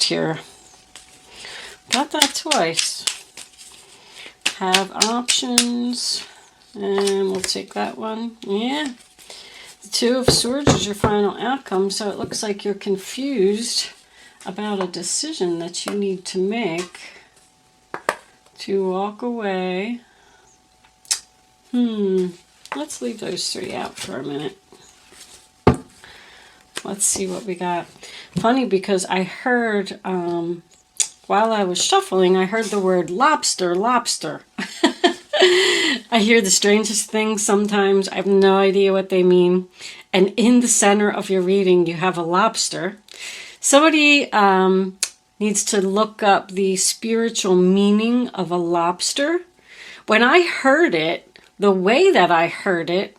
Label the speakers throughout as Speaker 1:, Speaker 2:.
Speaker 1: confused here. Got that twice. Have options. And we'll take that one. Yeah. The Two of Swords is your final outcome. So it looks like you're confused about a decision that you need to make to walk away. Let's leave those three out for a minute. Let's see what we got. Funny, because I heard, while I was shuffling, I heard the word lobster, lobster. I hear the strangest things sometimes. I have no idea what they mean. And in the center of your reading, you have a lobster. Somebody needs to look up the spiritual meaning of a lobster. When I heard it, the way that I heard it,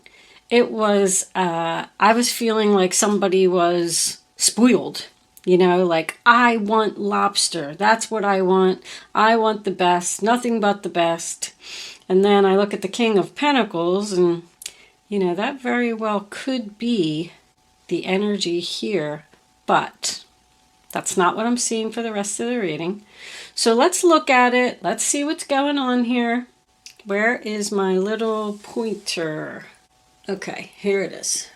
Speaker 1: it was, I was feeling like somebody was spoiled. You know, like, I want lobster. That's what I want. I want the best, nothing but the best. And then I look at the King of Pentacles, and, you know, that very well could be the energy here. But that's not what I'm seeing for the rest of the reading. So let's look at it. Let's see what's going on here. Where is my little pointer? Okay, here it is.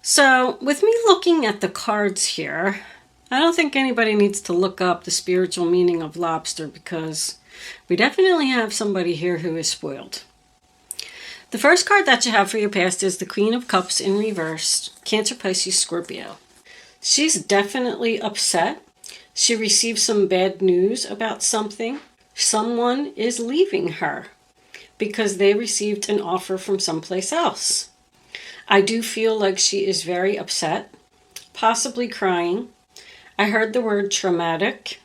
Speaker 1: So with me looking at the cards here, I don't think anybody needs to look up the spiritual meaning of lobster, because we definitely have somebody here who is spoiled. The first card that you have for your past is the Queen of Cups in reverse, Cancer, Pisces, Scorpio. She's definitely upset. She received some bad news about something. Someone is leaving her because they received an offer from someplace else. I do feel like she is very upset, possibly crying. I heard the word traumatic,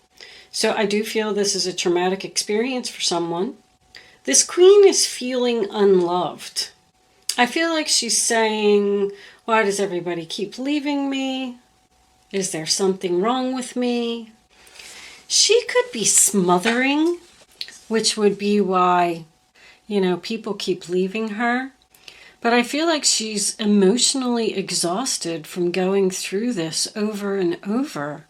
Speaker 1: so I do feel this is a traumatic experience for someone. This queen is feeling unloved. I feel like she's saying, why does everybody keep leaving me? Is there something wrong with me? She could be smothering, which would be why, you know, people keep leaving her. But I feel like she's emotionally exhausted from going through this over and over.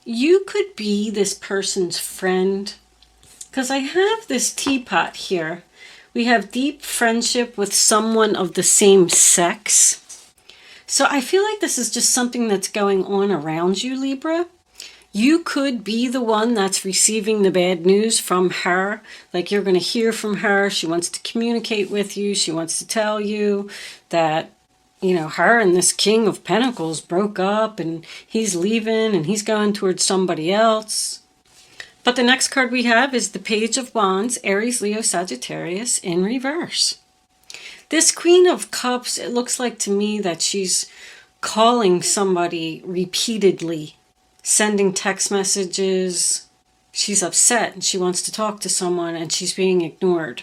Speaker 1: You could be this person's friend, because I have this teapot here. We have deep friendship with someone of the same sex. So I feel like this is just something that's going on around you, Libra. You could be the one that's receiving the bad news from her. Like, you're going to hear from her. She wants to communicate with you. She wants to tell you that, you know, her and this King of Pentacles broke up and he's leaving and he's going towards somebody else. But the next card we have is the Page of Wands, Aries, Leo, Sagittarius in reverse. This Queen of Cups, it looks like to me that she's calling somebody repeatedly, sending text messages. She's upset and she wants to talk to someone and she's being ignored.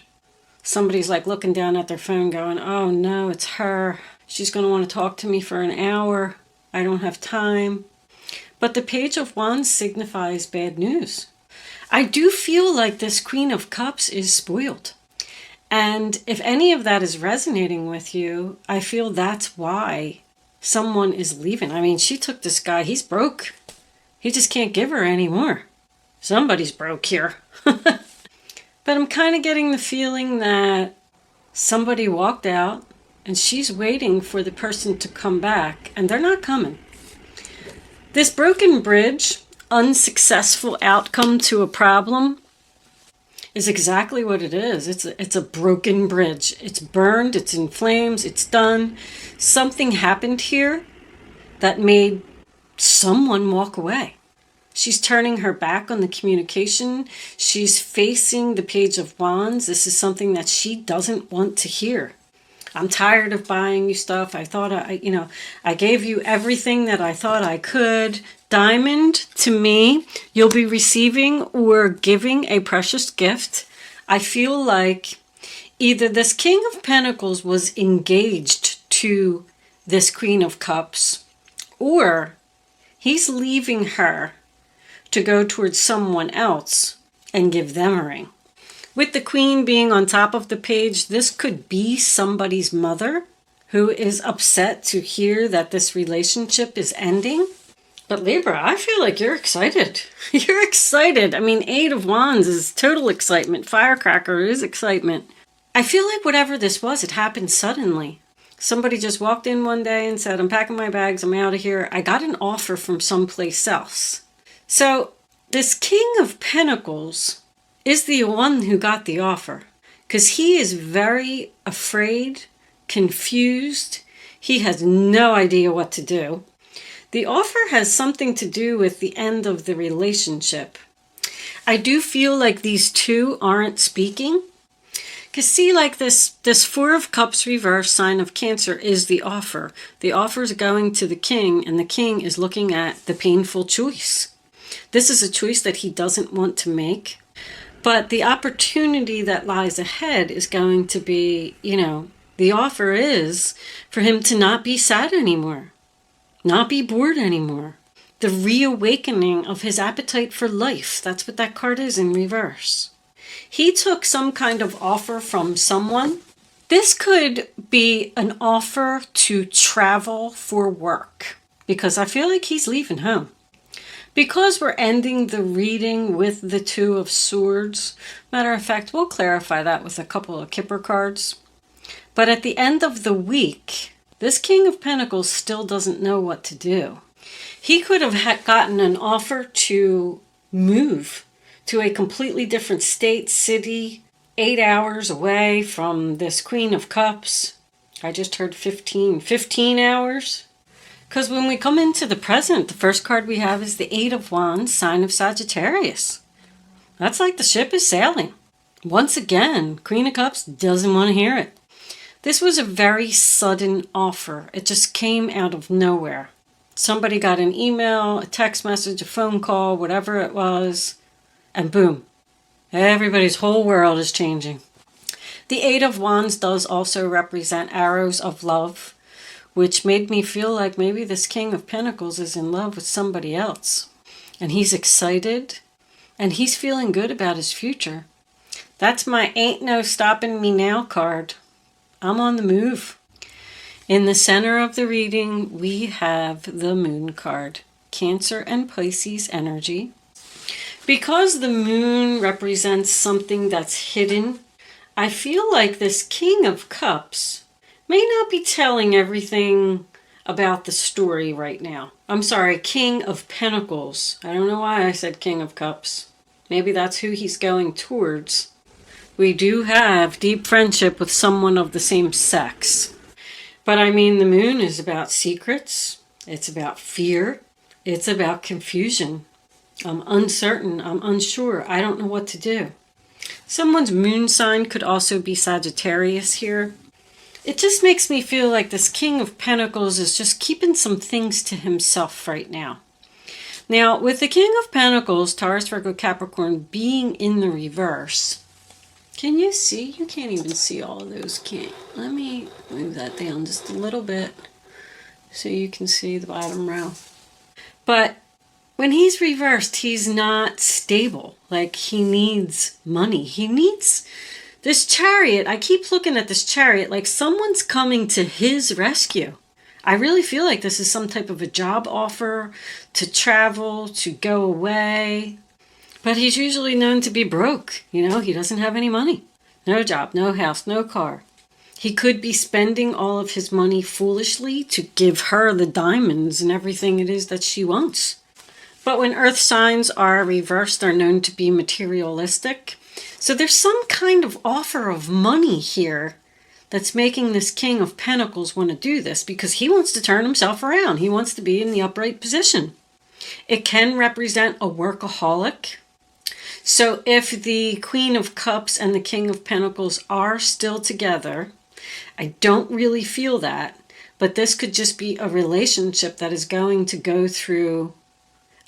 Speaker 1: Somebody's like looking down at their phone going, oh no, it's her. She's going to want to talk to me for an hour. I don't have time. But the Page of Wands signifies bad news. I do feel like this Queen of Cups is spoiled. And if any of that is resonating with you, I feel that's why someone is leaving. I mean, she took this guy, he's broke. He just can't give her any more. Somebody's broke here. But I'm kind of getting the feeling that somebody walked out and she's waiting for the person to come back, and they're not coming. This broken bridge, unsuccessful outcome to a problem, is exactly what it is. It's a broken bridge. It's burned, it's in flames, it's done. Something happened here that made someone walk away. She's turning her back on the communication. She's facing the Page of Wands. This is something that she doesn't want to hear. I'm tired of buying you stuff. I thought I gave you everything that I thought I could. Diamond, to me, you'll be receiving or giving a precious gift. I feel like either this King of Pentacles was engaged to this Queen of Cups, or he's leaving her to go towards someone else and give them a ring. With the Queen being on top of the page, this could be somebody's mother who is upset to hear that this relationship is ending. But Libra, I feel like you're excited. You're excited. I mean, Eight of Wands is total excitement. Firecracker is excitement. I feel like whatever this was, it happened suddenly. Somebody just walked in one day and said, I'm packing my bags, I'm out of here. I got an offer from someplace else. So this King of Pentacles is the one who got the offer, because he is very afraid, confused. He has no idea what to do. The offer has something to do with the end of the relationship. I do feel like these two aren't speaking. Because see, like this Four of Cups reverse, sign of Cancer, is the offer. The offer is going to the king, and the king is looking at the painful choice. This is a choice that he doesn't want to make. But the opportunity that lies ahead is going to be, the offer is for him to not be sad anymore, not be bored anymore. The reawakening of his appetite for life. That's what that card is in reverse. He took some kind of offer from someone. This could be an offer to travel for work, because I feel like he's leaving home. Because we're ending the reading with the Two of Swords, matter of fact, we'll clarify that with a couple of Kipper cards. But at the end of the week, this King of Pentacles still doesn't know what to do. He could have gotten an offer to move to a completely different state, city, 8 hours away from this Queen of Cups. I just heard 15 hours. Because when we come into the present, the first card we have is the Eight of Wands, sign of Sagittarius. That's like the ship is sailing. Once again, Queen of Cups doesn't want to hear it. This was a very sudden offer. It just came out of nowhere. Somebody got an email, a text message, a phone call, whatever it was, and boom, everybody's whole world is changing. The Eight of Wands does also represent arrows of love, which made me feel like maybe this King of Pentacles is in love with somebody else. And he's excited, and he's feeling good about his future. That's my ain't no stopping me now card. I'm on the move. In the center of the reading, we have the Moon card. Cancer and Pisces energy. Because the moon represents something that's hidden, I feel like this King of Cups may not be telling everything about the story right now. I'm sorry, King of Pentacles. I don't know why I said King of Cups. Maybe that's who he's going towards. We do have deep friendship with someone of the same sex. But I mean, the moon is about secrets. It's about fear. It's about confusion. I'm uncertain. I'm unsure. I don't know what to do. Someone's moon sign could also be Sagittarius here. It just makes me feel like this King of Pentacles is just keeping some things to himself right now. Now, with the King of Pentacles, Taurus, Virgo, Capricorn being in the reverse, can you see? You can't even see all of those, can't. Let me move that down just a little bit so you can see the bottom row. But when he's reversed, he's not stable. Like, he needs money. He needs this Chariot. I keep looking at this Chariot like someone's coming to his rescue. I really feel like this is some type of a job offer to travel, to go away. But he's usually known to be broke. He doesn't have any money. No job, no house, no car. He could be spending all of his money foolishly to give her the diamonds and everything it is that she wants. But when earth signs are reversed, they're known to be materialistic. So there's some kind of offer of money here that's making this King of Pentacles want to do this, because he wants to turn himself around. He wants to be in the upright position. It can represent a workaholic. So if the Queen of Cups and the King of Pentacles are still together, I don't really feel that, but this could just be a relationship that is going to go through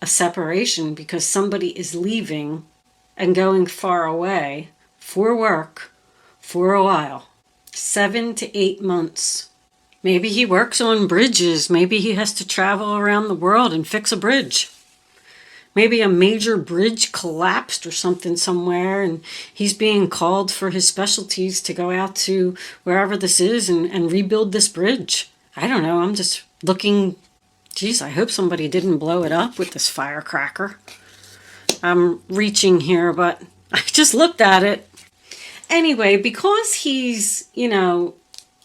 Speaker 1: a separation because somebody is leaving and going far away for work for a while. 7 to 8 months. Maybe he works on bridges. Maybe he has to travel around the world and fix a bridge. Maybe a major bridge collapsed or something somewhere, and he's being called for his specialties to go out to wherever this is and rebuild this bridge. I don't know. I'm just looking Geez, I hope somebody didn't blow it up with this firecracker. I'm reaching here, but I just looked at it. Anyway, because he's,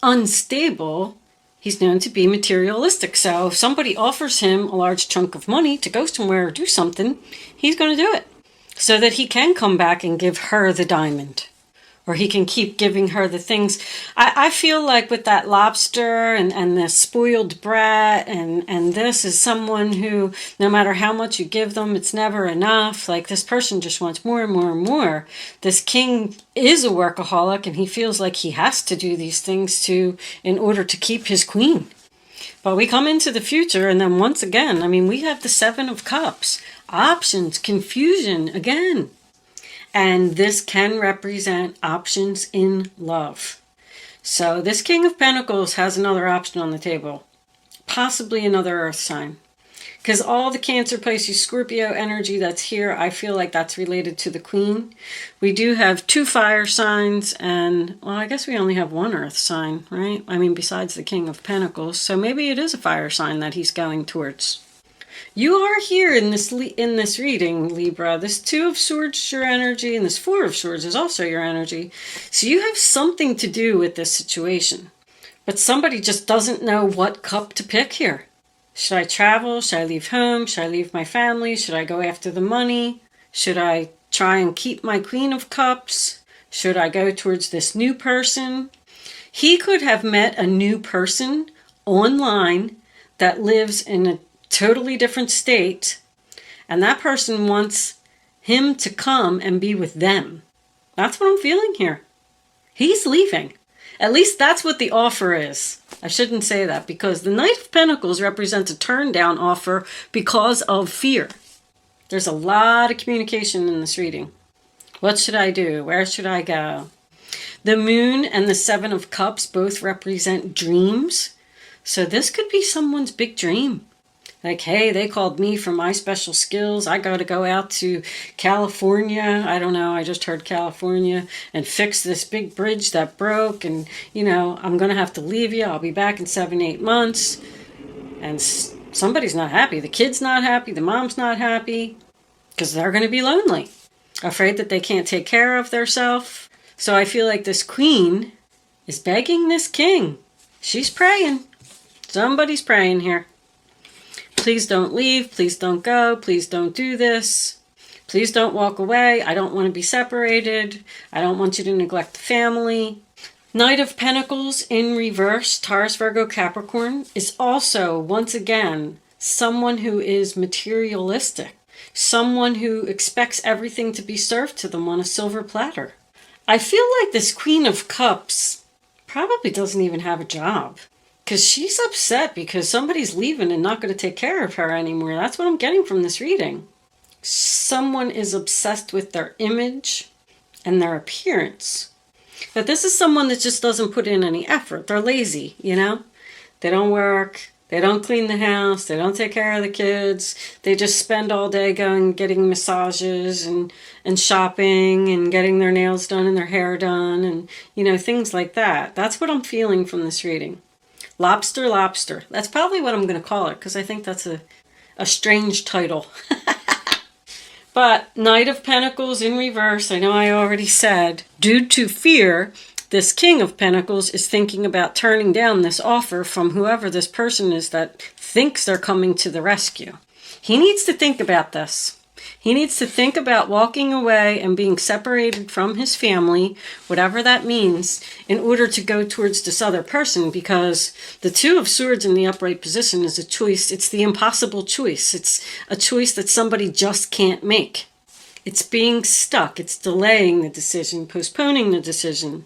Speaker 1: unstable, he's known to be materialistic. So if somebody offers him a large chunk of money to go somewhere or do something, he's going to do it so that he can come back and give her the diamond. Or he can keep giving her the things. I feel like with that lobster and the spoiled brat and this is someone who, no matter how much you give them, it's never enough. Like this person just wants more and more and more. This king is a workaholic and he feels like he has to do these things in order to keep his queen. But we come into the future and then once again, we have the Seven of Cups. Options, confusion again. And this can represent options in love. So this King of Pentacles has another option on the table. Possibly another earth sign. Because all the Cancer, Pisces, Scorpio energy that's here, I feel like that's related to the Queen. We do have 2 fire signs and, well, I guess we only have 1 earth sign, right? Besides the King of Pentacles. So maybe it is a fire sign that he's going towards. You are here in this reading, Libra. This 2 of Swords is your energy, and this 4 of Swords is also your energy. So you have something to do with this situation. But somebody just doesn't know what cup to pick here. Should I travel? Should I leave home? Should I leave my family? Should I go after the money? Should I try and keep my Queen of Cups? Should I go towards this new person? He could have met a new person online that lives in a totally different state, and that person wants him to come and be with them. That's what I'm feeling here. He's leaving. At least that's what the offer is. I shouldn't say that because the Knight of Pentacles represents a turn down offer because of fear. There's a lot of communication in this reading. What should I do? Where should I go? The Moon and the 7 of Cups both represent dreams. So this could be someone's big dream. Like, hey, they called me for my special skills. I got to go out to California. I don't know. I just heard California and fix this big bridge that broke. And, I'm going to have to leave you. I'll be back in 7-8 months. And somebody's not happy. The kid's not happy. The mom's not happy because they're going to be lonely. Afraid that they can't take care of themselves. So I feel like this queen is begging this king. She's praying. Somebody's praying here. Please don't leave. Please don't go. Please don't do this. Please don't walk away. I don't want to be separated. I don't want you to neglect the family. Knight of Pentacles in reverse, Taurus, Virgo, Capricorn, is also, once again, someone who is materialistic. Someone who expects everything to be served to them on a silver platter. I feel like this Queen of Cups probably doesn't even have a job. Because she's upset because somebody's leaving and not going to take care of her anymore. That's what I'm getting from this reading. Someone is obsessed with their image and their appearance. But this is someone that just doesn't put in any effort. They're lazy, They don't work. They don't clean the house. They don't take care of the kids. They just spend all day getting massages and shopping and getting their nails done and their hair done and, things like that. That's what I'm feeling from this reading. Lobster. That's probably what I'm going to call it because I think that's a strange title. But Knight of Pentacles in reverse, I know I already said, due to fear, this King of Pentacles is thinking about turning down this offer from whoever this person is that thinks they're coming to the rescue. He needs to think about this. He needs to think about walking away and being separated from his family, whatever that means, in order to go towards this other person, because the 2 of Swords in the upright position is a choice. It's the impossible choice. It's a choice that somebody just can't make. It's being stuck. It's delaying the decision, postponing the decision,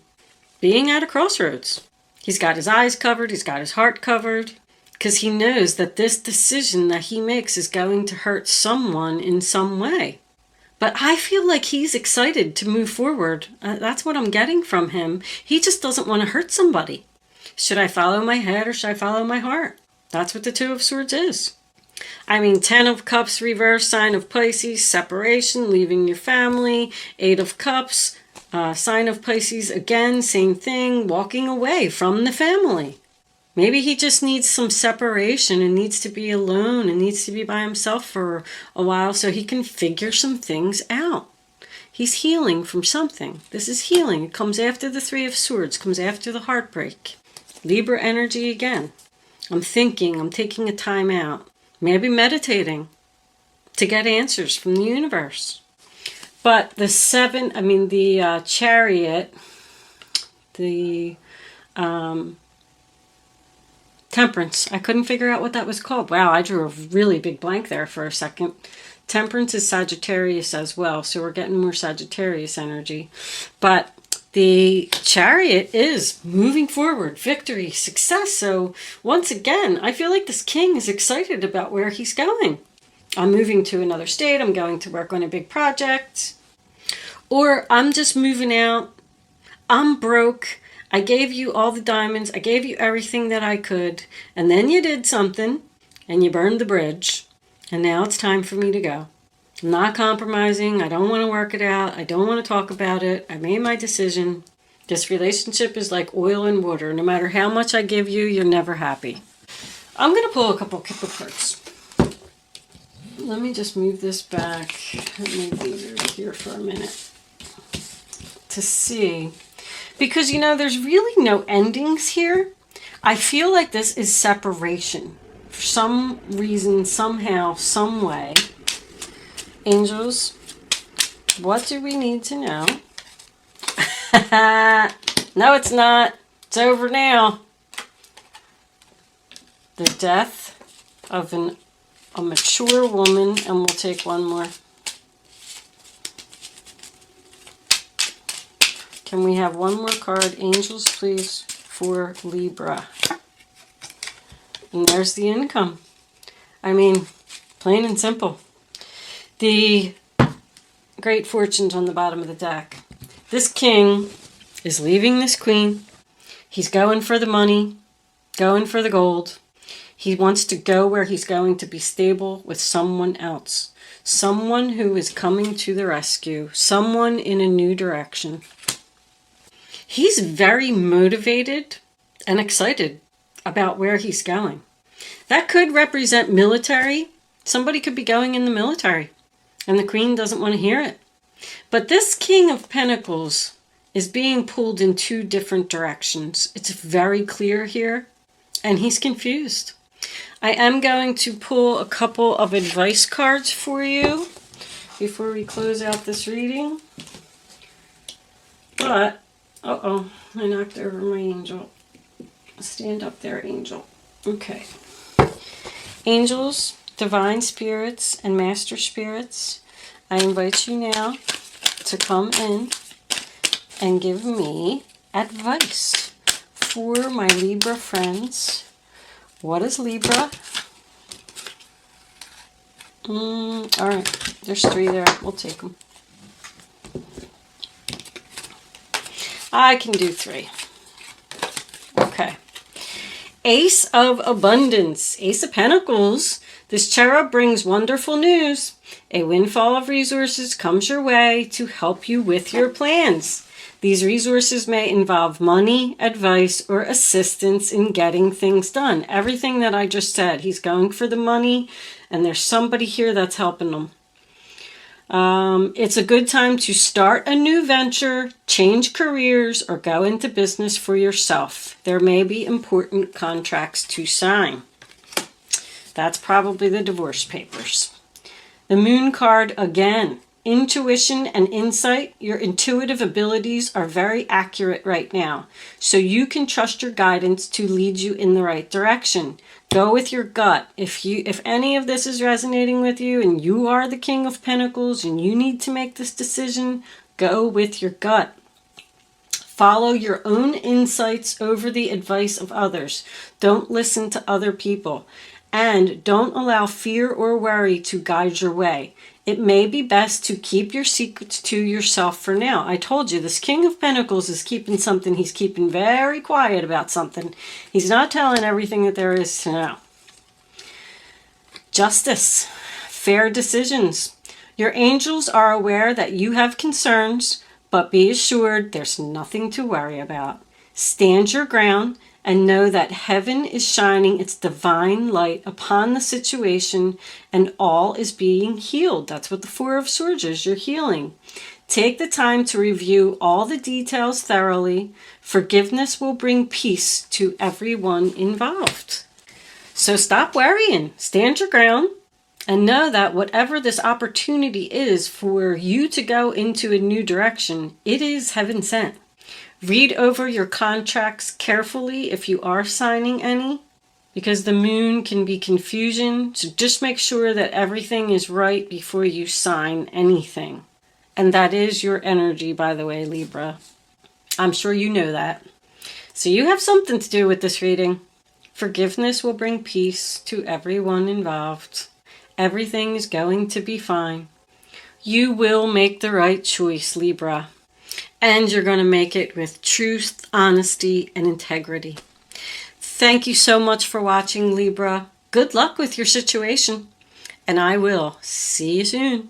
Speaker 1: being at a crossroads. He's got his eyes covered. He's got his heart covered. Because he knows that this decision that he makes is going to hurt someone in some way. But I feel like he's excited to move forward. That's what I'm getting from him. He just doesn't want to hurt somebody. Should I follow my head or should I follow my heart? That's what the 2 of Swords is. 10 of Cups reverse, sign of Pisces, separation, leaving your family. 8 of Cups, sign of Pisces, again, same thing, walking away from the family. Maybe he just needs some separation and needs to be alone and needs to be by himself for a while so he can figure some things out. He's healing from something. This is healing. It comes after the Three of Swords, comes after the heartbreak. Libra energy again. I'm thinking, I'm taking a time out. Maybe meditating to get answers from the universe. But the Chariot, the Temperance. I couldn't figure out what that was called. Wow, I drew a really big blank there for a second. Temperance is Sagittarius as well, so we're getting more Sagittarius energy. But the Chariot is moving forward, victory, success. So once again, I feel like this king is excited about where he's going. I'm moving to another state. I'm going to work on a big project. Or I'm just moving out. I'm broke. I gave you all the diamonds. I gave you everything that I could. And then you did something and you burned the bridge. And now it's time for me to go. I'm not compromising. I don't want to work it out. I don't want to talk about it. I made my decision. This relationship is like oil and water. No matter how much I give you, you're never happy. I'm going to pull a couple of cards. Let me just move this back. Let me leave it here for a minute to see. Because, there's really no endings here. I feel like this is separation. For some reason, somehow, some way. Angels, what do we need to know? No, it's not. It's over now. The death of a mature woman, and we'll take one more. Can we have one more card? Angels, please, for Libra. And there's the income. I mean, plain and simple. The Great Fortune's on the bottom of the deck. This king is leaving this queen. He's going for the money, going for the gold. He wants to go where he's going to be stable with someone else. Someone who is coming to the rescue. Someone in a new direction. He's very motivated and excited about where he's going. That could represent military. Somebody could be going in the military, and the queen doesn't want to hear it. But this King of Pentacles is being pulled in two different directions. It's very clear here, and he's confused. I am going to pull a couple of advice cards for you before we close out this reading. But uh-oh, I knocked over my angel. Stand up there, angel. Okay. Angels, divine spirits, and master spirits, I invite you now to come in and give me advice for my Libra friends. What is Libra? All right, there's 3 there. We'll take them. I can do 3. Okay. Ace of Abundance. Ace of Pentacles. This cherub brings wonderful news. A windfall of resources comes your way to help you with your plans. These resources may involve money, advice, or assistance in getting things done. Everything that I just said. He's going for the money, and there's somebody here that's helping him. It's a good time to start a new venture, change careers, or go into business for yourself. There may be important contracts to sign. That's probably the divorce papers. The Moon card again. Intuition and insight. Your intuitive abilities are very accurate right now. So you can trust your guidance to lead you in the right direction. Go with your gut. If any of this is resonating with you and you are the King of Pentacles and you need to make this decision, go with your gut. Follow your own insights over the advice of others. Don't listen to other people. And don't allow fear or worry to guide your way. It may be best to keep your secrets to yourself for now. I told you, this King of Pentacles is keeping something. He's keeping very quiet about something. He's not telling everything that there is to know. Justice. Fair decisions. Your angels are aware that you have concerns, but be assured there's nothing to worry about. Stand your ground and know that heaven is shining its divine light upon the situation and all is being healed. That's what the Four of Swords is. You're healing. Take the time to review all the details thoroughly. Forgiveness will bring peace to everyone involved. So stop worrying, stand your ground, and know that whatever this opportunity is for you to go into a new direction, it is heaven sent. Read over your contracts carefully if you are signing any, because the moon can be confusion. So just make sure that everything is right before you sign anything. And that is your energy, by the way, Libra. I'm sure you know that. So you have something to do with this reading. Forgiveness will bring peace to everyone involved. Everything is going to be fine. You will make the right choice, Libra. And you're going to make it with truth, honesty, and integrity. Thank you so much for watching, Libra. Good luck with your situation. And I will see you soon.